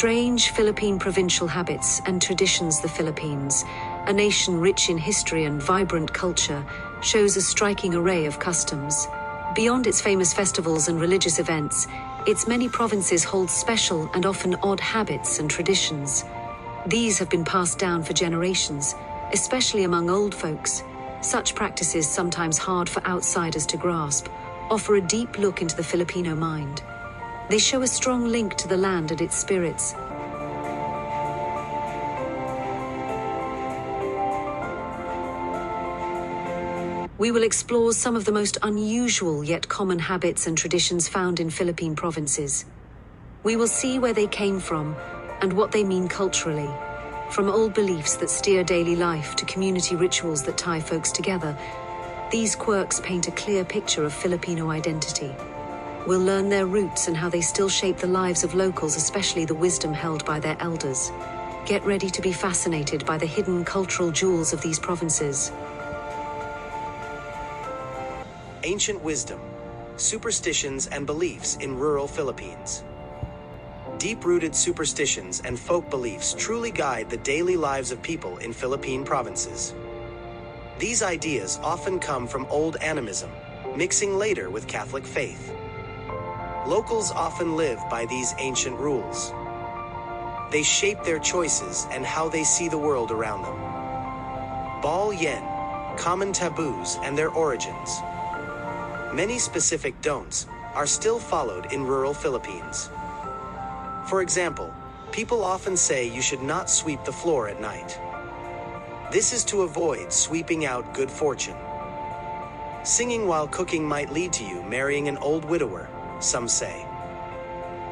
strange Philippine provincial habits and traditions. The Philippines, a nation rich in history and vibrant culture, shows a striking array of customs. Beyond its famous festivals and religious events, its many provinces hold special and often odd habits and traditions. These have been passed down for generations, especially among old folks. Such practices, sometimes hard for outsiders to grasp, offer a deep look into the Filipino mind. They show a strong link to the land and its spirits. We will explore some of the most unusual yet common habits and traditions found in Philippine provinces. We will see where they came from and what they mean culturally. From old beliefs that steer daily life to community rituals that tie folks together, these quirks paint a clear picture of Filipino identity. We'll learn their roots and how they still shape the lives of locals, especially the wisdom held by their elders. Get ready to be fascinated by the hidden cultural jewels of these provinces. Ancient wisdom, superstitions and beliefs in rural Philippines. Deep-rooted superstitions and folk beliefs truly guide the daily lives of people in Philippine provinces. These ideas often come from old animism, mixing later with Catholic faith. Locals often live by these ancient rules. They shape their choices and how they see the world around them. Bal Yen, common taboos and their origins. Many specific don'ts are still followed in rural Philippines. For example, people often say you should not sweep the floor at night. This is to avoid sweeping out good fortune. Singing while cooking might lead to you marrying an old widower, some say.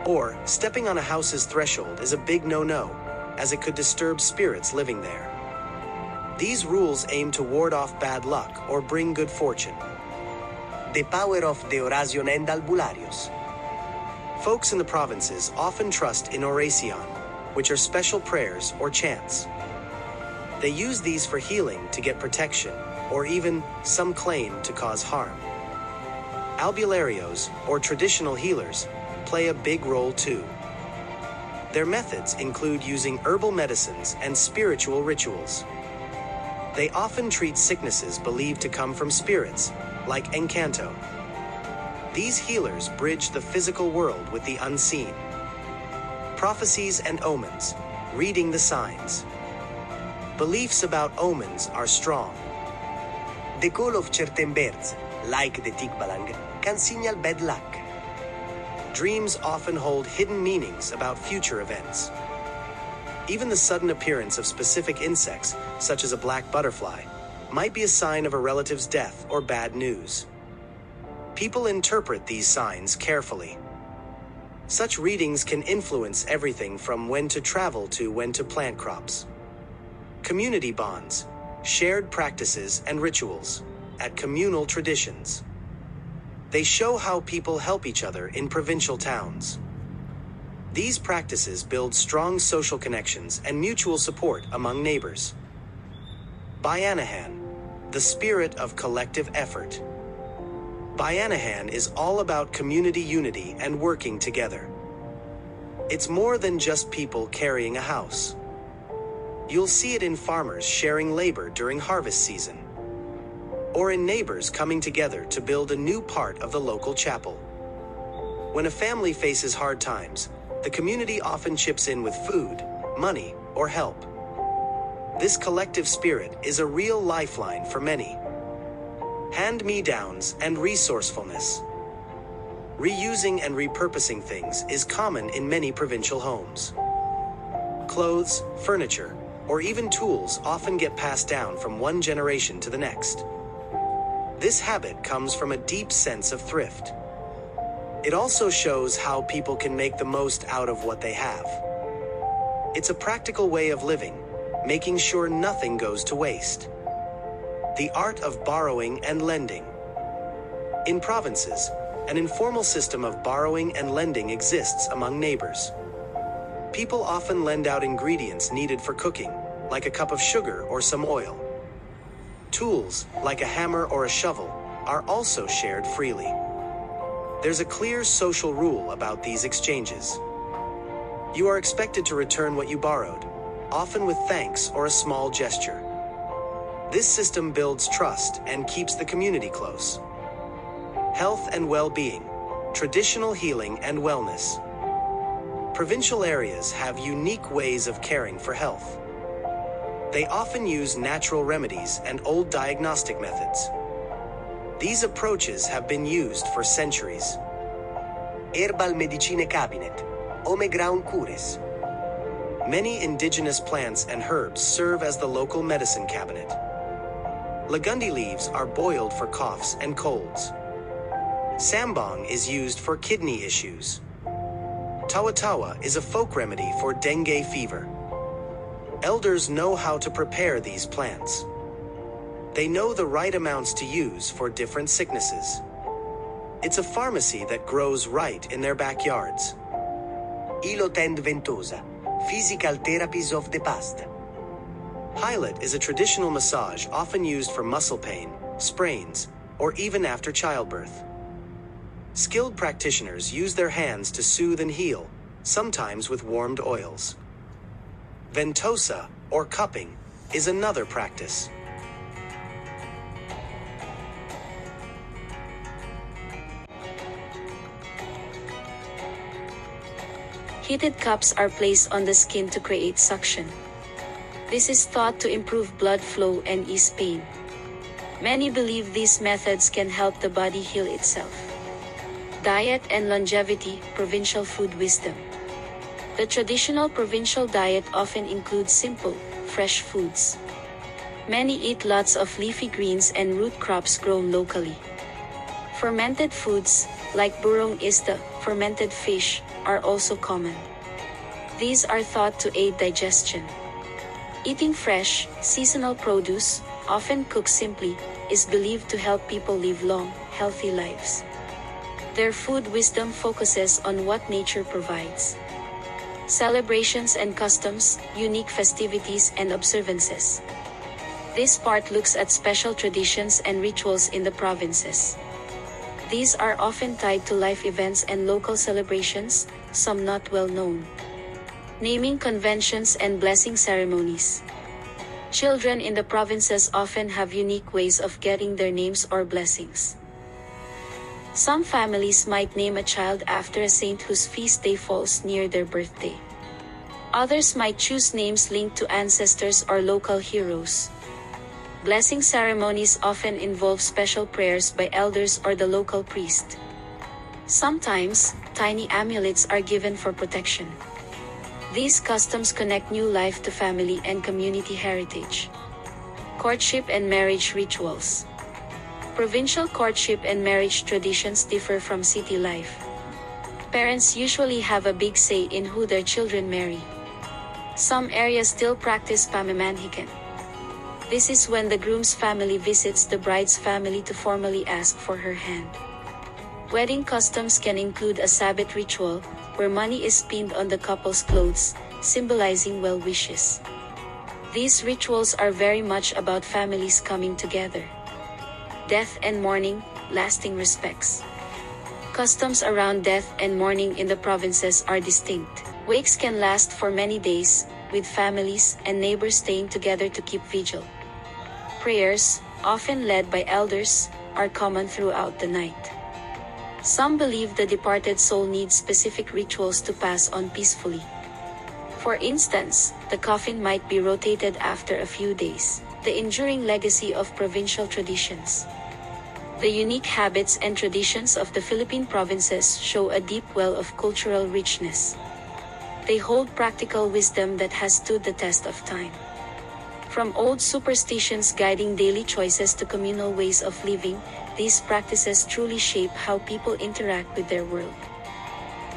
Or, stepping on a house's threshold is a big no-no, as it could disturb spirits living there. These rules aim to ward off bad luck or bring good fortune. The power of the oración and albularios. Folks in the provinces often trust in oración, which are special prayers or chants. They use these for healing to get protection, or even, some claim, to cause harm. Albularios, or traditional healers, play a big role too. Their methods include using herbal medicines and spiritual rituals. They often treat sicknesses believed to come from spirits, like Encanto. These healers bridge the physical world with the unseen. Prophecies and omens, reading the signs. Beliefs about omens are strong. The call of certain birds, like the tikbalang, can signal bad luck. Dreams often hold hidden meanings about future events. Even the sudden appearance of specific insects, such as a black butterfly, might be a sign of a relative's death or bad news. People interpret these signs carefully. Such readings can influence everything from when to travel to when to plant crops. Community bonds, shared practices and rituals, at communal traditions. They show how people help each other in provincial towns. These practices build strong social connections and mutual support among neighbors. Bayanihan, the spirit of collective effort. Bayanihan is all about community unity and working together. It's more than just people carrying a house. You'll see it in farmers sharing labor during harvest season, or in neighbors coming together to build a new part of the local chapel. When a family faces hard times, the community often chips in with food, money, or help. This collective spirit is a real lifeline for many. Hand-me-downs and resourcefulness. Reusing and repurposing things is common in many provincial homes. Clothes, furniture, or even tools often get passed down from one generation to the next. This habit comes from a deep sense of thrift. It also shows how people can make the most out of what they have. It's a practical way of living, making sure nothing goes to waste. The art of borrowing and lending. In provinces, an informal system of borrowing and lending exists among neighbors. People often lend out ingredients needed for cooking, like a cup of sugar or some oil. Tools, like a hammer or a shovel, are also shared freely. There's a clear social rule about these exchanges. You are expected to return what you borrowed, often with thanks or a small gesture. This system builds trust and keeps the community close. Health and well-being, traditional healing and wellness. Provincial areas have unique ways of caring for health. They often use natural remedies and old diagnostic methods. These approaches have been used for centuries. Herbal Medicine Cabinet, Home Ground Cures. Many indigenous plants and herbs serve as the local medicine cabinet. Lagundi leaves are boiled for coughs and colds. Sambong is used for kidney issues. Tawa-tawa is a folk remedy for dengue fever. Elders know how to prepare these plants. They know the right amounts to use for different sicknesses. It's a pharmacy that grows right in their backyards. Ilotend Ventosa, Physical Therapies of the Past. Pilot is a traditional massage often used for muscle pain, sprains, or even after childbirth. Skilled practitioners use their hands to soothe and heal, sometimes with warmed oils. Ventosa, or cupping, is another practice. Heated cups are placed on the skin to create suction. This is thought to improve blood flow and ease pain. Many believe these methods can help the body heal itself. Diet and longevity, provincial food wisdom. The traditional provincial diet often includes simple, fresh foods. Many eat lots of leafy greens and root crops grown locally. Fermented foods, like burong isda, fermented fish, are also common. These are thought to aid digestion. Eating fresh, seasonal produce, often cooked simply, is believed to help people live long, healthy lives. Their food wisdom focuses on what nature provides. Celebrations and customs, unique festivities and observances. This part looks at special traditions and rituals in the provinces. These are often tied to life events and local celebrations, some not well known. Naming conventions and blessing ceremonies. Children in the provinces often have unique ways of getting their names or blessings. Some families might name a child after a saint whose feast day falls near their birthday. Others might choose names linked to ancestors or local heroes. Blessing ceremonies often involve special prayers by elders or the local priest. Sometimes, tiny amulets are given for protection. These customs connect new life to family and community heritage. Courtship and marriage rituals. Provincial courtship and marriage traditions differ from city life. Parents usually have a big say in who their children marry. Some areas still practice pamamanhikan. This is when the groom's family visits the bride's family to formally ask for her hand. Wedding customs can include a sabit ritual, where money is pinned on the couple's clothes, symbolizing well wishes. These rituals are very much about families coming together. Death and mourning, lasting respects. Customs around death and mourning in the provinces are distinct. Wakes can last for many days, with families and neighbors staying together to keep vigil. Prayers, often led by elders, are common throughout the night. Some believe the departed soul needs specific rituals to pass on peacefully. For instance, the coffin might be rotated after a few days, the enduring legacy of provincial traditions. The unique habits and traditions of the Philippine provinces show a deep well of cultural richness. They hold practical wisdom that has stood the test of time. From old superstitions guiding daily choices to communal ways of living, these practices truly shape how people interact with their world.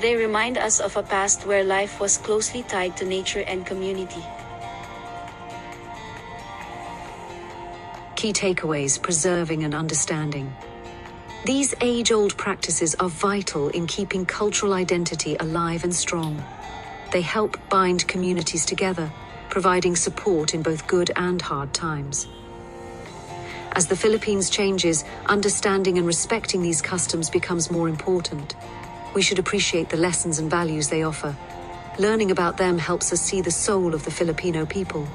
They remind us of a past where life was closely tied to nature and community. Key takeaways: preserving and understanding. These age-old practices are vital in keeping cultural identity alive and strong. They help bind communities together, providing support in both good and hard times. As the Philippines changes, understanding and respecting these customs becomes more important. We should appreciate the lessons and values they offer. Learning about them helps us see the soul of the Filipino people.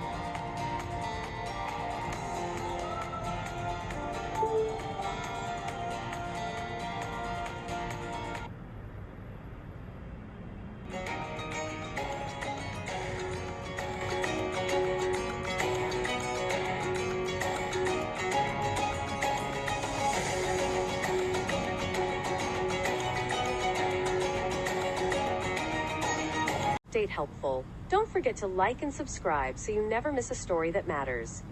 Helpful. Don't forget to like and subscribe so you never miss a story that matters.